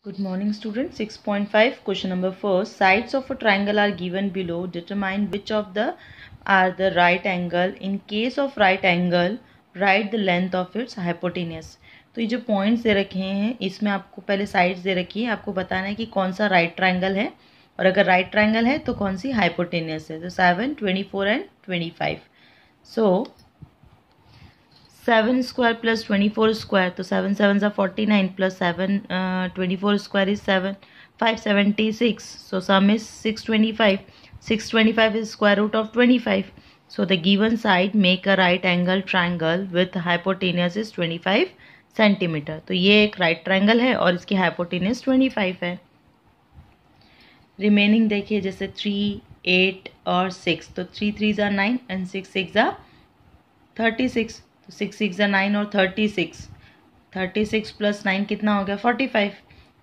Good morning students. 6.5 question number 4. Sides of a triangle are given below. Determine which of the are the right angle. In case of right angle, write the length of its hypotenuse. तो ये जो points दे रखे हैं इसमें आपको पहले sides दे रखी है, आपको बताना है कि कौन सा राइट ट्रायंगल है और अगर राइट ट्रायंगल है तो कौन सी हाइपोटेनियस है. तो 7, 24 and 25. So 7 square plus 24 square, तो 7 7s are 49 plus 7 24 square is 576. So sum is 625. 625 is square root of 25. So the given side make a right angle triangle with hypotenuse is 25 centimetre. तो ये एक right triangle है और इसकी hypotenuse 25 है. Remaining देखिए जैसे 3, 8 और 6, तो 3 3s are 9 and 6 6s are 36. तो 6 6 are 9 और 36 प्लस 9 कितना हो गया 45.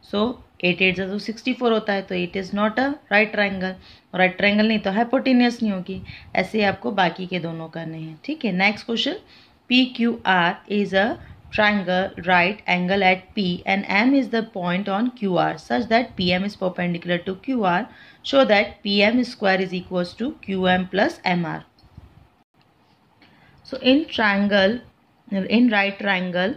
सो 8 8 तो 64 होता है. तो it is not a right triangle. Right triangle नहीं तो हाइपोटेनियस नहीं होगी. ऐसे आपको बाकी के दोनों करने हैं. ठीक है. Next question. PQR is a triangle right angle at P and M is the point on QR such that PM is perpendicular to QR. Show that PM square is equals to QM plus MR. So in right triangle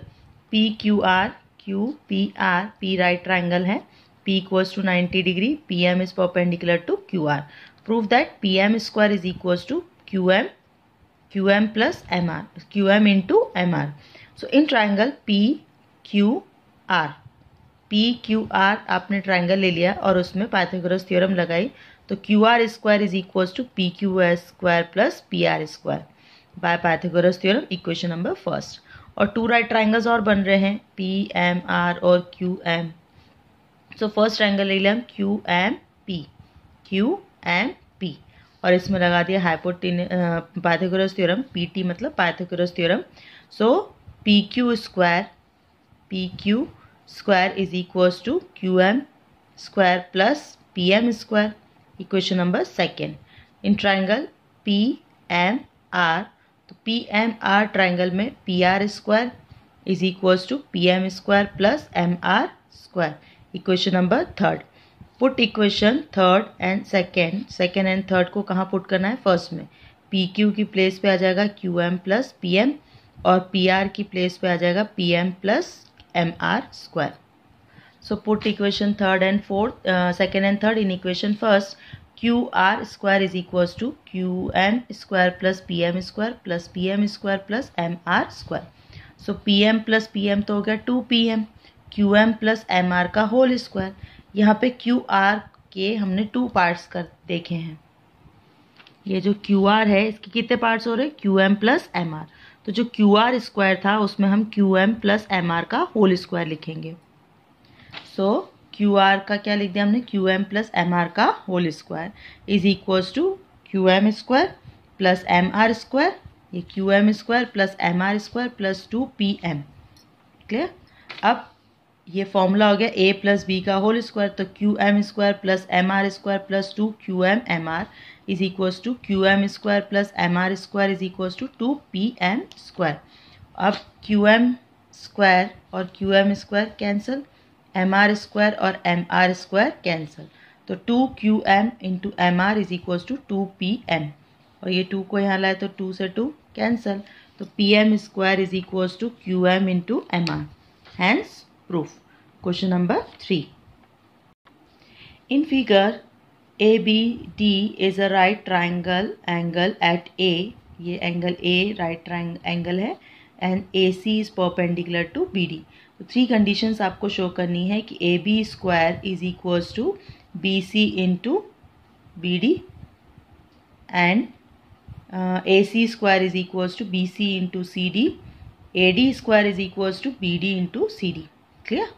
PQR, QPR, P right triangle है, P equals to 90 degree, PM is perpendicular to QR. Prove that PM square is equals to QM plus MR, QM into MR. So in triangle PQR आपने triangle ले लिया और उसमें Pythagoras theorem लगाई. तो QR square is equals to PQS square plus PR square by Pythagoras theorem. Equation number first. और 2 right triangles और बन रहे हैं PMR और QM. सो फर्स्ट ट्रायंगल ले लिया हम QMP और इसमें लगा दिया पाइथागोरस थ्योरम. PT मतलब Pythagoras theorem. So PQ square is equals to QM square plus PM square. Equation number second. In triangle PMR, तो PMR ट्रायंगल में PR square is equals to PM square plus MR square. Equation number third. Put equation third and second and third को कहाँ put करना है? First में. PQ की place पे आ जाएगा QM प्लस PM और PR की प्लेस पे आ जाएगा PM plus MR square. So put equation third and fourth, second and third in equation first. QR square is equals to QM square plus PM square plus PM square plus MR square. So PM plus PM तो हो गया 2PM. QM plus MR का whole square. यहाँ पे QR के हमने 2 parts कर देखे हैं. ये जो QR है इसके कितने पार्ट्स हो रहे हैं? QM plus MR. तो जो QR स्क्वायर था उसमें हम QM प्लस MR का होल स्क्वायर लिखेंगे. सो QR का क्या लिख दिया हमने? QM प्लस MR का whole square is equals to QM square plus MR square. ये QM square plus MR square plus 2PM. Clear. अब ये फॉर्मूला हो गया A प्लस B का होल स्क्वायर. तो QM square plus MR square plus 2QMMR is equals to QM square plus MR square is equals to 2PM square. अब QM square और QM square cancel, MR square और MR square cancel. तो 2QM into MR is equals to 2PM और ये 2 को यहाँ लाए तो 2 से 2 कैंसिल. तो PM square is equals to QM into MR. Hence proof. Question number 3. In figure ABD is a right triangle angle at A. ये angle A right triangle angle है and AC is perpendicular to BD. तो 3 conditions आपको show करनी है कि AB square is equals to BC into BD and AC square is equals to BC into CD. AD square is equals to BD into CD. Clear?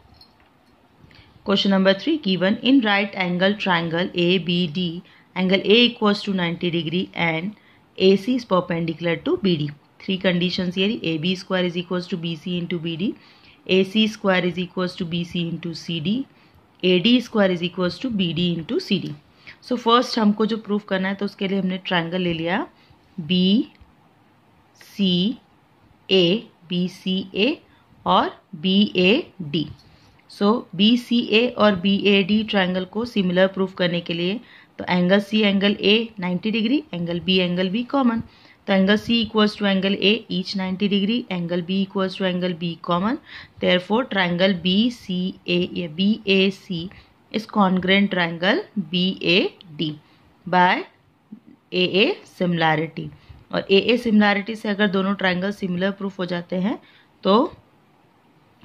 Question number 3. Given in right angle triangle ABD, angle A equals to 90 degree and AC is perpendicular to BD. 3 conditions here. AB square is equals to BC into BD. AC square is equals to BC into CD. AD square is equals to BD into CD. So first हमको जो proof करना है तो उसके लिए हमने triangle ले लिया BCA और BAD. So B C A और बी ए डी ट्राइंगल को सिमिलर प्रूफ करने के लिए तो angle C angle A 90 degree, angle B common, तो angle C equals to angle A each 90 degree, angle B equals to angle B common, therefore triangle B C A या B A C is congruent triangle B A D by A similarity. और A similarity से अगर दोनों triangle similar proof हो जाते हैं तो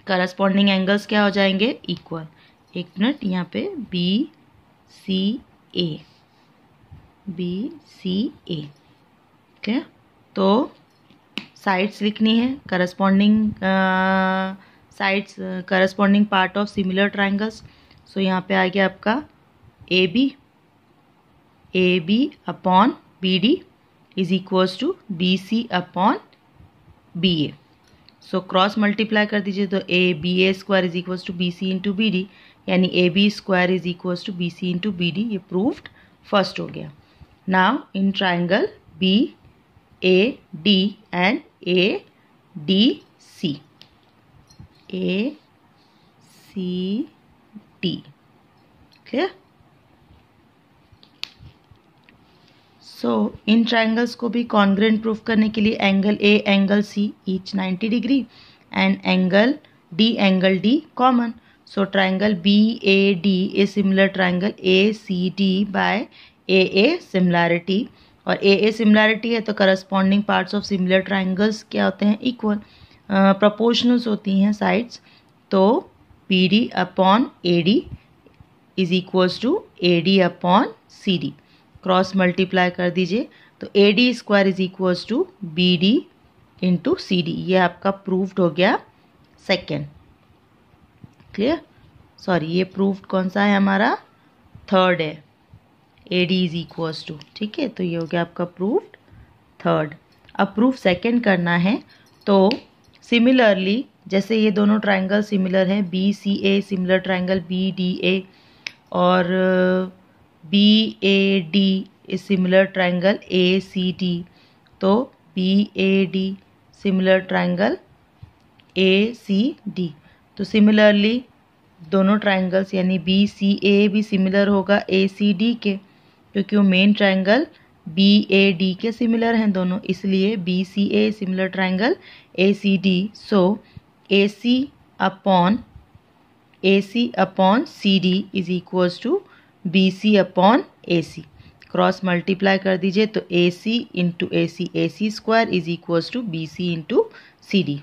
corresponding angles क्या हो जाएंगे, इक्वल। एक मिनट, यहाँ पे बी सी ए ठीक है, तो साइड्स लिखनी है, corresponding sides corresponding part of similar triangles. So यहाँ पे आ गया आपका A B upon B D is equals to B C upon B A. So cross multiply कर दीजिए तो A B A square is equals to B C into B D, यानी A B square is equals to B C into B D. ये proved first हो गया। Now in triangle B A D and A D C, A C D, clear. So in triangles को भी congruent proof करने के लिए angle A angle C each 90 degree and angle D common. So triangle B A D is similar triangle A C D by A similarity. और A similarity है तो corresponding parts of similar triangles क्या होते हैं, equal, proportionals होती हैं sides. तो B D upon A D is equals to A D upon C D. Cross multiply कर दीजिए तो A D square is equals to B D into C D. ये आपका प्रूव्ड हो गया सेकेंड, क्लियर। सॉरी, ये proved कौन सा है हमारा, थर्ड है, A D is equals to, ठीक है। तो ये हो गया आपका प्रूव्ड थर्ड। अब प्रूफ सेकेंड करना है तो सिमिलरली जैसे ये दोनों ट्राइंगल सिमिलर हैं, B C A similar triangle B D A और B A D is similar triangle A C D, तो B A D similar triangle A C D. तो सिमिलरली दोनों ट्राइंगल्स यानी बी सी ए भी similar होगा A C D के, क्योंकि वो main triangle B A D के सिमिलर हैं दोनों, इसलिए B C A similar triangle A C D. So A C upon C D is equals to B C upon A C. Cross multiply कर दीजिए तो A C into A C square is equals to B C into C D.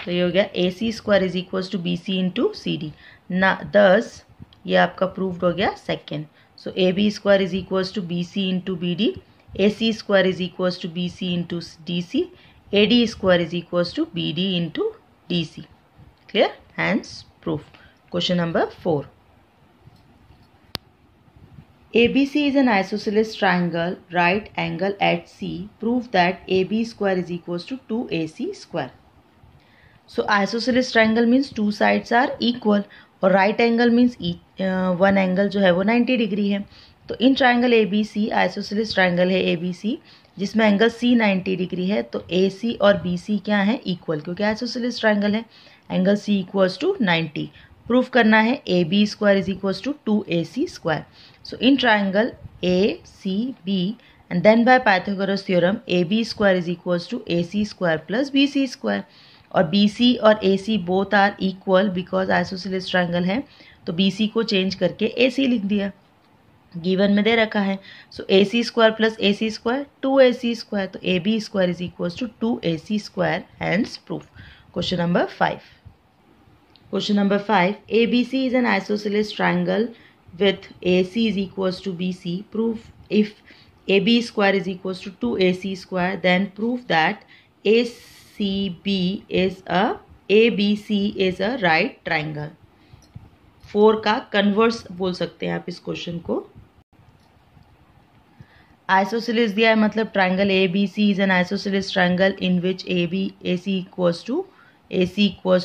तो ये हो गया A C square is equals to B C into C D ना। Thus ये आपका प्रूव्ड हो गया second. So A B square is equals to B C into B D, A C square is equals to B C into D C, A D square is equals to B D into D C, clear, hence proof. Question number 4, ABC is an isosceles triangle, right angle at C. Prove that AB square is equals to 2AC square. So isosceles triangle means two sides are equal और right angle means one angle जो है वो 90 degree है। तो in triangle ABC isosceles triangle है ABC जिसमें angle C 90 degree है, तो AC और BC क्या है, इक्वल, क्योंकि isosceles triangle है। Angle C equals to 90। Proof करना है A B square is equals to 2AC square. So in triangle A C B and then by Pythagoras theorem A B square is equals to AC square plus BC square. और BC और AC both are equal because isosceles triangle है, तो BC को change करके AC लिख दिया, given में दे रखा है। So AC square plus AC square 2AC square, तो AB square is equals to 2AC square, hence proof. Question number 5, Question number 5. ABC is an isosceles triangle with AC is equals to BC. Prove if AB square is equals to 2AC square, then prove that ABC is a right triangle. 4 का converse बोल सकते हैं आप इस question को। Isosceles दिया है मतलब triangle ABC is an isosceles triangle in which AC equals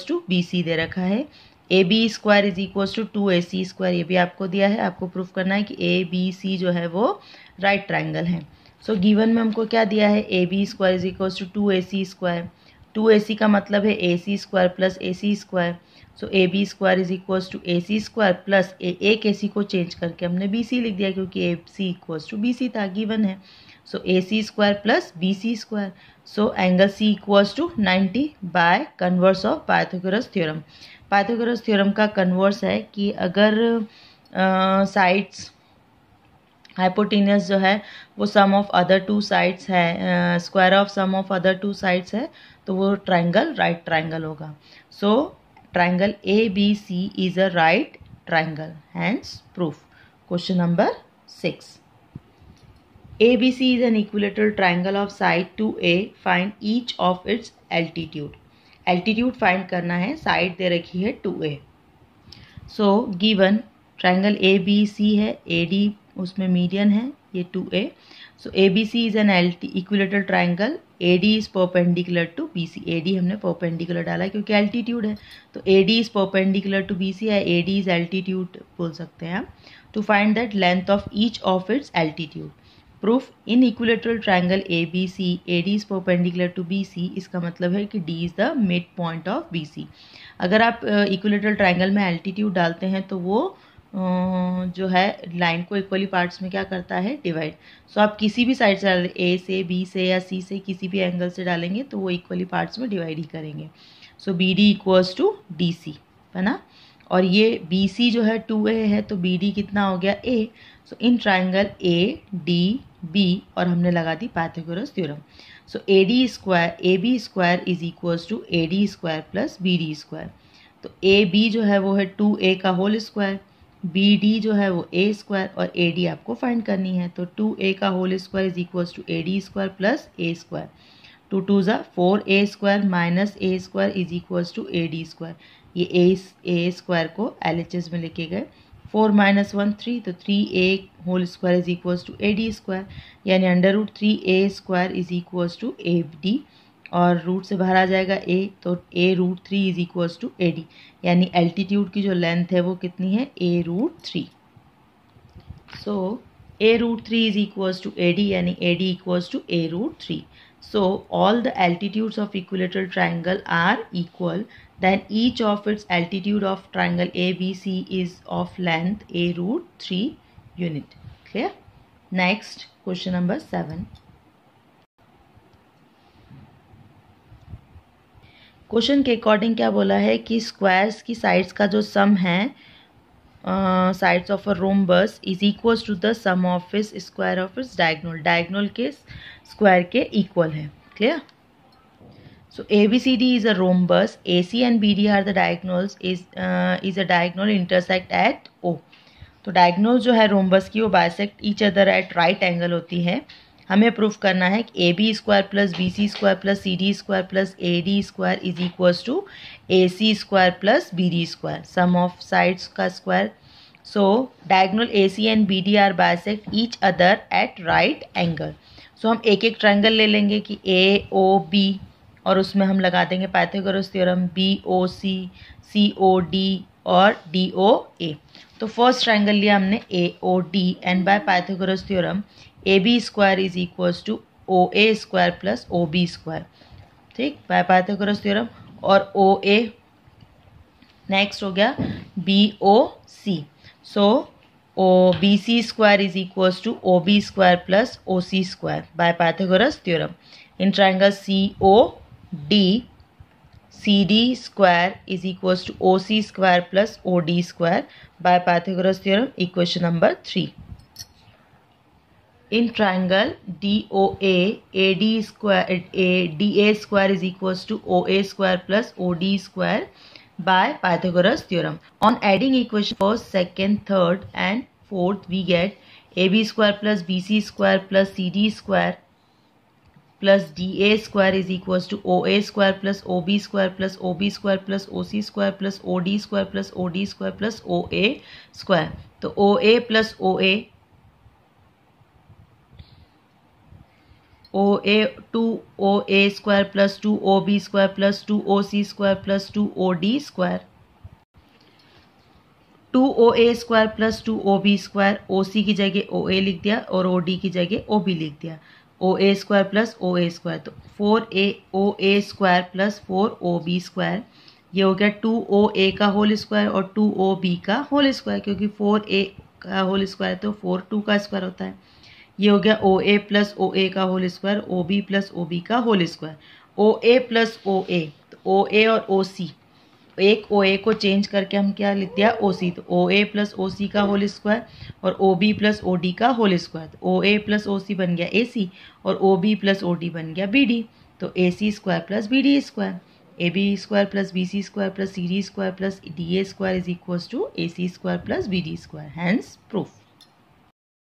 to BC दे रखा है। AB square is equals to 2AC square, ये भी आपको दिया है। आपको प्रूफ करना है कि ABC जो है वो राइट ट्राइंगल है। सो गिवन में हमको क्या दिया है, AB square is equals to 2AC square. 2AC का मतलब है AC square plus AC square, so A B square is equals to A C square plus एक ए सी को चेंज करके हमने बी सी लिख दिया क्योंकि A C equals to B C था, गिवन है. So A C square plus B C square. So angle C equals to 90 by converse of Pythagoras theorem. Pythagoras theorem का converse है कि अगर साइड्स हाइपोटेनस जो है वो sum of other two sides है, square of sum of other two sides है, तो वो ट्राइंगल राइट ट्राइंगल होगा. So triangle A B C is a right triangle, hence proof. Question number 6. ABC is an equilateral triangle of side 2A. Find each of its altitude. Altitude find करना है, side दे रखी है 2A. So given triangle ABC है, AD उसमें median है, ये 2A. So ABC is an equilateral triangle. AD is perpendicular to BC. AD हमने perpendicular डाला है क्योंकि altitude है, तो AD is perpendicular to BC है, AD is altitude बोल सकते हैं. To find that length of each of its altitude. Proof. In equilateral triangle A B C A D is perpendicular to B C, इसका मतलब है कि D is the mid point of B C. अगर आप equilateral triangle में altitude डालते हैं तो वो जो है लाइन को इक्वली पार्ट्स में क्या करता है, डिवाइड. सो आप किसी भी साइड से डालें, ए से बी से या सी से, किसी भी एंगल से डालेंगे तो वो इक्वली पार्ट्स में डिवाइड ही करेंगे. So B D equals to D C है ना. और ये बी सी जो है 2A है, तो बी डी कितना हो गया, A. So in triangle A D B, और हमने लगा दी Pythagoras theorem. So A D square A B square is equals to A D square plus B D square. तो ए बी जो है वो है 2A का होल स्क्वायर, बी डी जो है वो ए स्क्वायर, और ए डी आपको फाइंड करनी है. तो 2A का whole square is equals to A D square plus A square. 2 2 ज़ा 4A square minus A square is equals to A D square. ये ए स्क्वायर को LHS में लेके गए. 4 माइनस 1 3, तो 3A whole square is equals to A D square, यानी √3A square is equals to A D, और root से बाहर आ जाएगा a, तो a√3 is equals to A D, यानी एल्टीट्यूड की जो लेंथ है वो कितनी है, a√3. सो a√3 is equals to A D, यानी A D equals to a√3. So all the altitudes of equilateral triangle are equal, then each of its altitude of triangle ABC is of length a√3 unit. Clear? Next question number 7. Question के according क्या बोला है कि squares की sides का जो sum है, sides of a rhombus is equals to the sum of its square of its diagonal. Diagonal के स्क्वायर के इक्वल है. Clear? So ABCD is a rhombus, AC and BD are the diagonals, is a diagonal intersect at O. तो diagonal जो है rhombus की वो bisect each other at right angle होती है. हमें प्रूफ करना है कि AB square plus BC square plus CD square plus AD square is equals to AC square plus BD square, sum of sides का square. So diagonal AC and BD are bisect each other at right angle. सो हम एक एक triangle ले लेंगे कि AOB, और उसमें हम लगा देंगे पाइथागोरस थ्योरम, BOC, COD और DOA. तो फर्स्ट ट्रायंगल लिया हमने AOD, and by Pythagoras theorem AB square is equals to OA square plus OB square. ठीक, बाय पाइथागोरस थ्योरम. और OA नेक्स्ट हो गया BOC. So BC square is equals to OB square plus OC square by Pythagoras theorem. In triangle COD CD square is equals to OC square plus OD square by Pythagoras theorem. Equation number 3. In triangle DOA, DA square is equals to OA square plus OD square by Pythagoras theorem. On adding equation first, second, third and fourth, we get AB square plus BC square plus CD square plus DA square is equals to OA square plus OB square plus OB square plus OC square plus OD square plus OD square plus OA square. तो OA plus OA 2OA square plus 2OB square plus 2OC square plus 2OD square. 2OA square plus 2OB square, OC की जगह OA लिख दिया और OD की जगह OB लिख दिया. OA square plus OA square, तो 4OA square plus 4OB square ये हो गया 2OA का होल स्क्वायर और 2OB का होल स्क्वायर, क्योंकि 4A का होल स्क्वायर तो 4 का स्क्वायर होता है। ये हो गया OA प्लस OA का whole square, OB plus OB का whole square. OA plus OA, तो OA और OC, एक OA को चेंज करके हम क्या लिख दिया OC, तो OA प्लस OC का होल स्क्वायर और OB प्लस OD का होल स्क्वायर। तो OA प्लस OC बन गया AC और OB प्लस OD बन गया BD। तो AC square plus BD square, AB square plus BC square plus CD square plus DA square is equals to AC square plus BD square, hence proof.